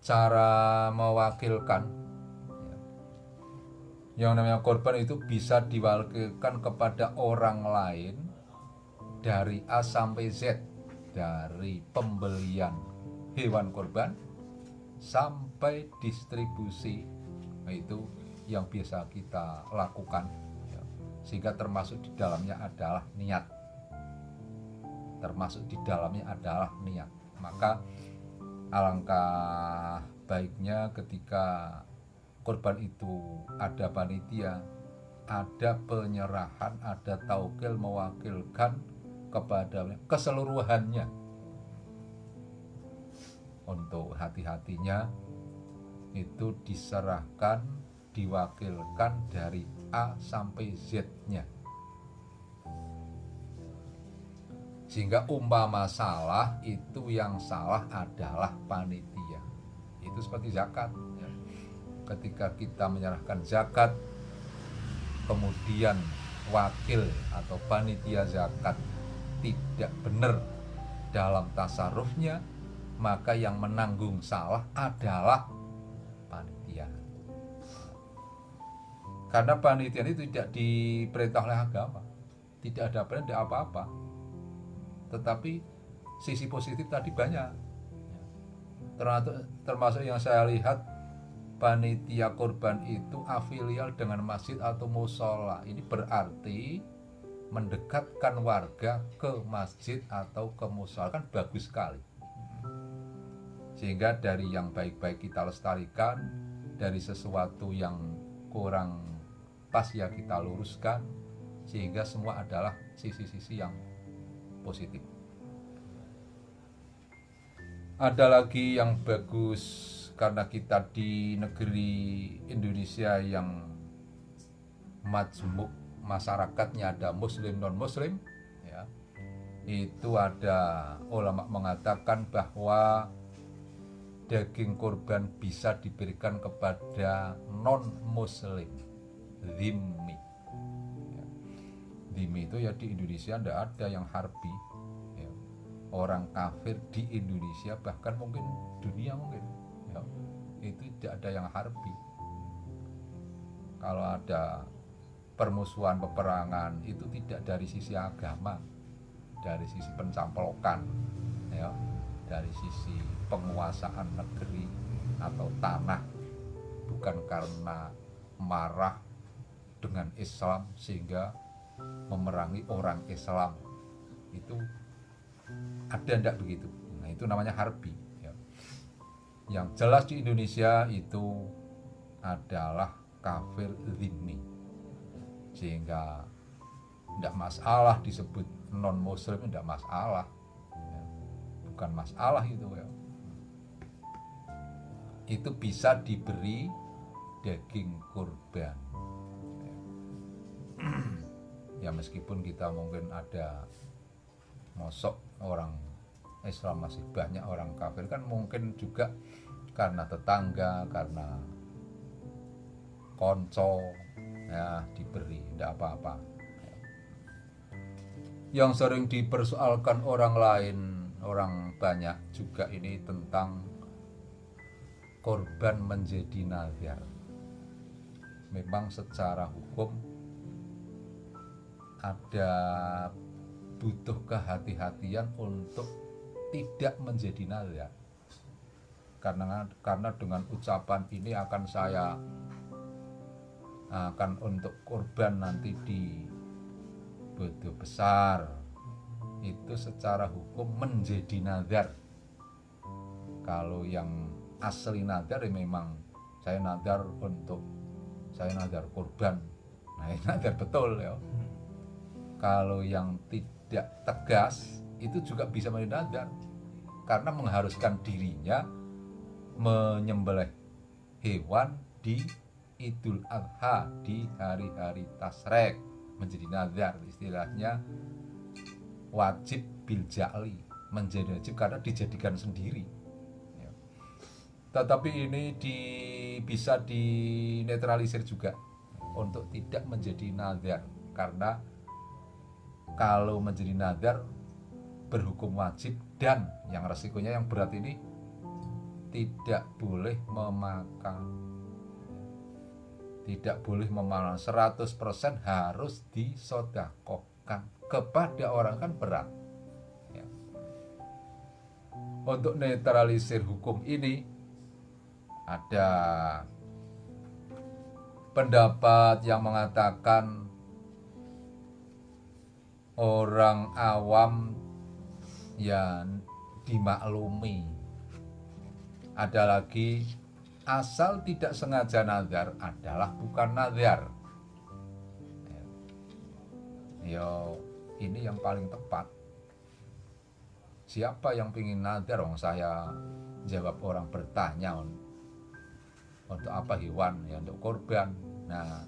Cara mewakilkan, yang namanya korban itu bisa diwakilkan kepada orang lain dari A sampai Z, dari pembelian hewan korban sampai distribusi. Nah, itu yang biasa kita lakukan, sehingga termasuk di dalamnya adalah niat. Maka alangkah baiknya ketika korban itu ada panitia, ada penyerahan, ada taukil mewakilkan kepada keseluruhannya. Untuk hati-hatinya itu diserahkan, diwakilkan dari A sampai Z-nya. Sehingga umpama salah, itu yang salah adalah panitia. Itu seperti zakat, ya. Ketika kita menyerahkan zakat, kemudian wakil atau panitia zakat tidak benar dalam tasarrufnya, maka yang menanggung salah adalah panitia. Karena panitia itu tidak diperintah oleh agama, tidak ada perintah apa-apa. Tetapi sisi positif tadi banyak, termasuk yang saya lihat, panitia korban itu afilial dengan masjid atau musola. Ini berarti mendekatkan warga ke masjid atau ke musola, kan bagus sekali. Sehingga dari yang baik-baik kita lestarikan, dari sesuatu yang kurang pas ya kita luruskan, sehingga semua adalah sisi-sisi yang positif. Ada lagi yang bagus, karena kita di negeri Indonesia yang majmuk, masyarakatnya ada muslim non muslim, ya. Itu ada ulama mengatakan bahwa daging kurban bisa diberikan kepada non muslim, dhimmi. Dhimmi itu ya di Indonesia tidak ada yang harbi, ya. Orang kafir di Indonesia, bahkan mungkin dunia mungkin, ya, itu tidak ada yang harbi. Kalau ada permusuhan, peperangan, itu tidak dari sisi agama, dari sisi pencamplokan, ya, dari sisi penguasaan negeri atau tanah, bukan karena marah dengan Islam sehingga memerangi orang Islam. Itu ada enggak begitu? Nah, itu namanya harbi, ya. Yang jelas di Indonesia itu adalah kafir dhimmi, sehingga tidak masalah disebut non muslim, tidak masalah, ya. Bukan masalah itu, ya. Itu bisa diberi daging kurban, ya meskipun kita mungkin ada mosok orang Islam masih banyak orang kafir, kan mungkin juga karena tetangga, karena konco, ya diberi, tidak apa-apa. Yang sering dipersoalkan orang lain, orang banyak juga ini tentang korban menjadi nazar. Memang secara hukum ada butuh kehati-hatian untuk tidak menjadi nazar. Karena dengan ucapan ini akan untuk korban nanti di bodo besar, itu secara hukum menjadi nazar. Kalau yang asli nazar ya memang saya nazar korban, nah ini nazar betul, ya. Kalau yang tidak tegas itu juga bisa menjadi nazar karena mengharuskan dirinya menyembelih hewan di Idul Adha, di hari-hari tasyrik, menjadi nazar. Istilahnya wajib bil ja'li, menjadi wajib karena dijadikan sendiri. Tetapi ini bisa dinetralisir juga untuk tidak menjadi nazar, karena kalau menjadi nazar berhukum wajib, dan yang resikonya yang berat ini tidak boleh memakan, tidak boleh memakan 100%, harus disodakohkan kepada orang, kan berat ya. Untuk netralisir hukum ini ada pendapat yang mengatakan orang awam yang dimaklumi. Ada lagi asal tidak sengaja nazar adalah bukan nazar. Yo, ini yang paling tepat. Siapa yang pingin nazar? Saya jawab orang bertanya, untuk apa hewan? Ya untuk korban. Nah,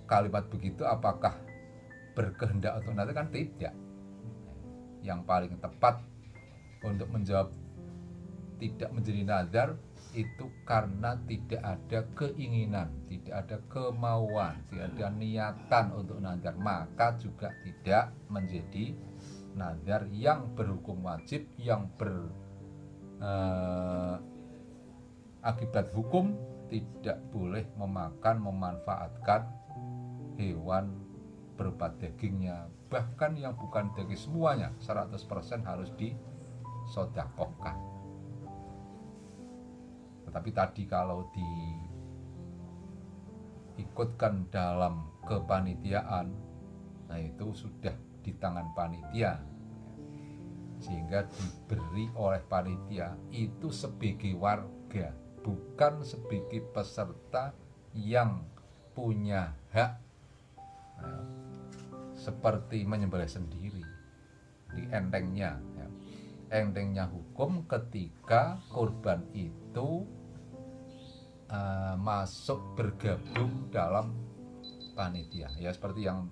kalimat begitu apakah berkehendak untuk nazar? Kan tidak. Yang paling tepat untuk menjawab tidak menjadi nazar itu karena tidak ada keinginan, tidak ada kemauan, tidak ada niatan untuk nazar, maka juga tidak menjadi nazar yang berhukum wajib, yang akibat hukum tidak boleh memakan, memanfaatkan hewan berupa dagingnya, bahkan yang bukan daging semuanya 100% harus disodakohkan. Tetapi tadi kalau diikutkan dalam kepanitiaan, nah itu sudah di tangan panitia, sehingga diberi oleh panitia itu sebagai warga, bukan sebagai peserta yang punya hak seperti menyembelih sendiri. Di entengnya hukum ketika korban itu masuk bergabung dalam panitia, ya seperti yang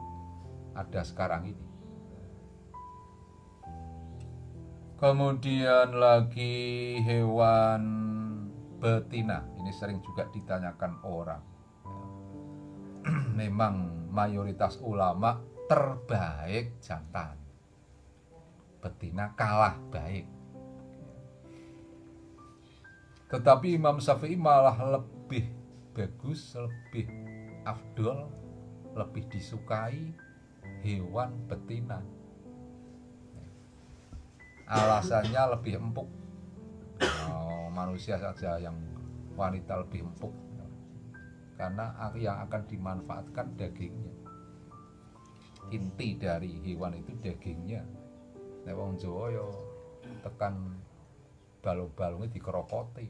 ada sekarang ini. Kemudian lagi hewan betina, ini sering juga ditanyakan orang. Memang mayoritas ulama terbaik jantan, betina kalah baik. Tetapi Imam Syafi'i malah lebih bagus, lebih afdol, lebih disukai hewan betina. Alasannya lebih empuk. Manusia saja yang wanita lebih empuk, karena yang akan dimanfaatkan dagingnya. Inti dari hewan itu dagingnya. Nek wong Jawa yo tekan balung-balungnya dikerokoti.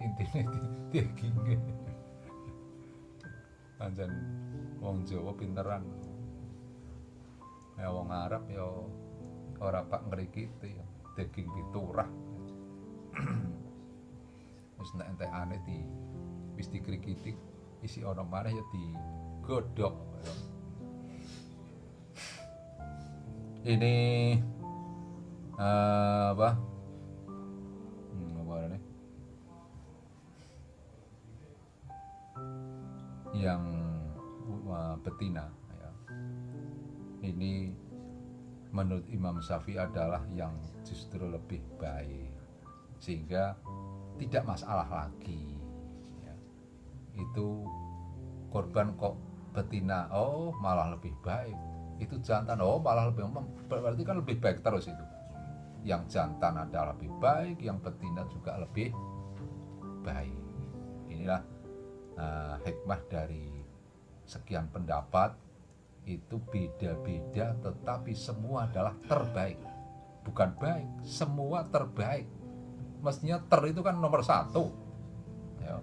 Intine dagingnya. Pancen wong Jawa pinteran. Nek wong Arab yo ora pak ngrikiti, daging piturah. Wis nek entekane wis dikrikiti, isi ana maneh ya digodhog. Ini apa ini yang betina ya. Ini menurut Imam Syafi'i adalah yang justru lebih baik, sehingga tidak masalah lagi ya. Itu korban kok betina, oh malah lebih baik. Itu jantan, oh malah lebih, berarti kan lebih baik terus itu. Yang jantan adalah lebih baik, yang betina juga lebih baik. Inilah hikmah dari sekian pendapat. Itu beda-beda, tetapi semua adalah terbaik. Bukan baik, semua terbaik. Mestinya itu kan nomor 1 ya.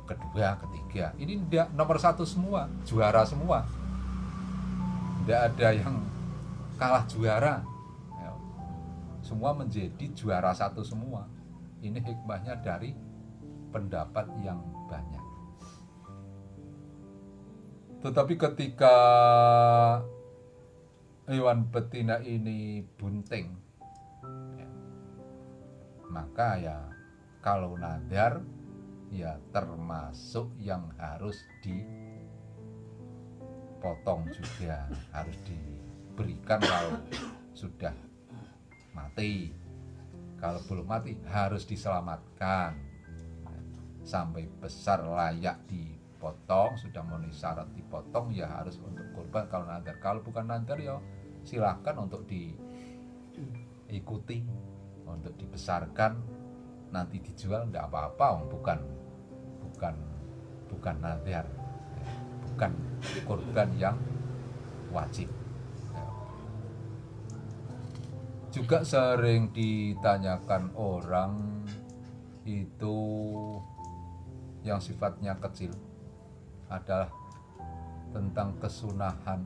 Kedua, ketiga, ini tidak nomor 1 semua, juara semua. Tidak ada yang kalah juara ya. Semua menjadi juara satu semua. Ini hikmahnya dari pendapat yang banyak. Tetapi ketika hewan betina ini bunting ya, maka ya kalau nadar ya termasuk yang harus dipotong juga, harus diberikan kalau sudah mati. Kalau belum mati harus diselamatkan sampai besar layak dipotong, sudah memenuhi syarat dipotong ya harus untuk kurban kalau nadar. Kalau bukan nadar ya silahkan untuk diikuti, untuk dibesarkan, nanti dijual tidak apa-apa, bukan nadar, bukan kurban yang wajib. Juga sering ditanyakan orang itu yang sifatnya kecil adalah tentang kesunahan.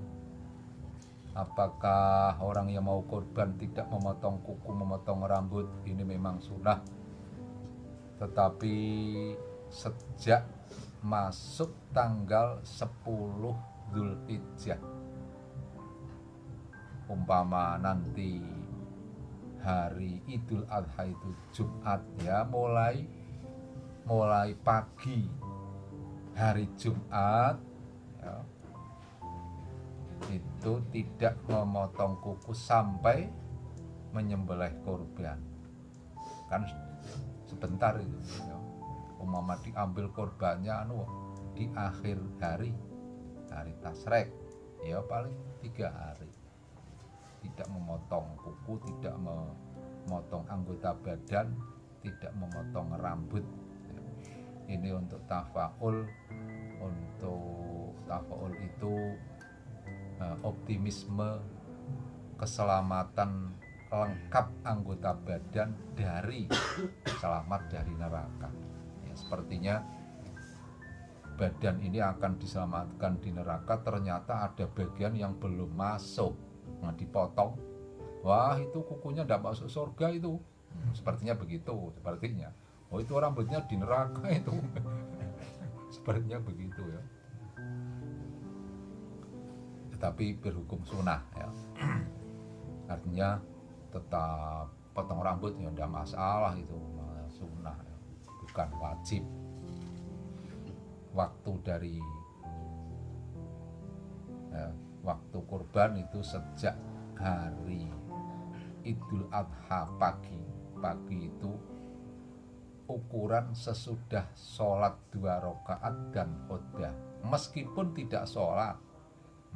Apakah orang yang mau kurban tidak memotong kuku, memotong rambut, ini memang sunnah. Tetapi sejak masuk tanggal 10 Dzulhijjah, umpama nanti hari Idul Adha itu Jumat ya, mulai pagi hari Jumat ya, itu tidak memotong kuku sampai menyembelih kurban. Kan sebentar itu ya. Umpama diambil kurbannya di akhir hari Tasrek ya, paling 3 hari. Tidak memotong kuku, tidak memotong anggota badan, tidak memotong rambut. Ini untuk tafaul. Untuk tafaul itu optimisme keselamatan lengkap anggota badan dari selamat dari neraka. Ya, sepertinya badan ini akan diselamatkan di neraka, ternyata ada bagian yang belum masuk. Nah, dipotong, wah itu kukunya tidak masuk surga itu. Sepertinya begitu, sepertinya. Oh itu rambutnya di neraka itu. Sepertinya begitu ya. Tetapi berhukum sunnah ya. Artinya tetap potong rambut ya tidak masalah, itu sunnah ya. Bukan wajib. Waktu dari waktu kurban itu sejak hari Idul Adha pagi itu ukuran sesudah sholat 2 rakaat dan khutbah. Meskipun tidak sholat,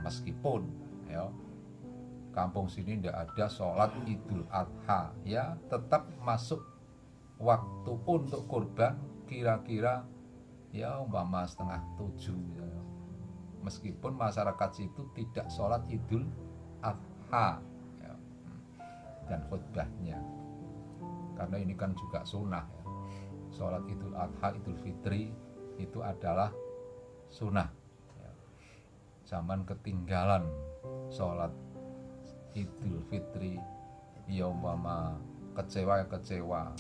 meskipun ya kampung sini tidak ada sholat Idul Adha ya, tetap masuk waktu untuk kurban kira-kira ya umpama 6:30 ya. Meskipun masyarakat situ tidak sholat Idul Adha ya, dan khutbahnya, karena ini kan juga sunnah ya. Sholat Idul Adha, Idul Fitri itu adalah sunnah ya. Zaman ketinggalan sholat Idul Fitri ya umpama kecewa,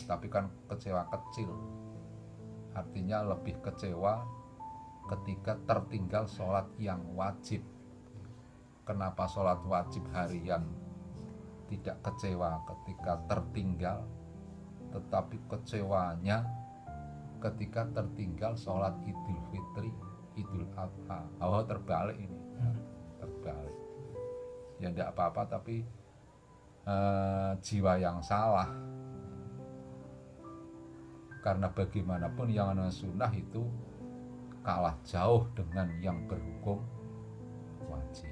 tapi kan kecewa kecil, artinya lebih kecewa ketika tertinggal sholat yang wajib. Kenapa sholat wajib harian tidak kecewa ketika tertinggal, tetapi kecewanya ketika tertinggal sholat Idul Fitri, Idul Adha? Oh, terbalik ini, terbalik. Ya tidak apa-apa, tapi jiwa yang salah. Karena bagaimanapun yang namanya sunnah itu kalah jauh dengan yang berhukum wajib.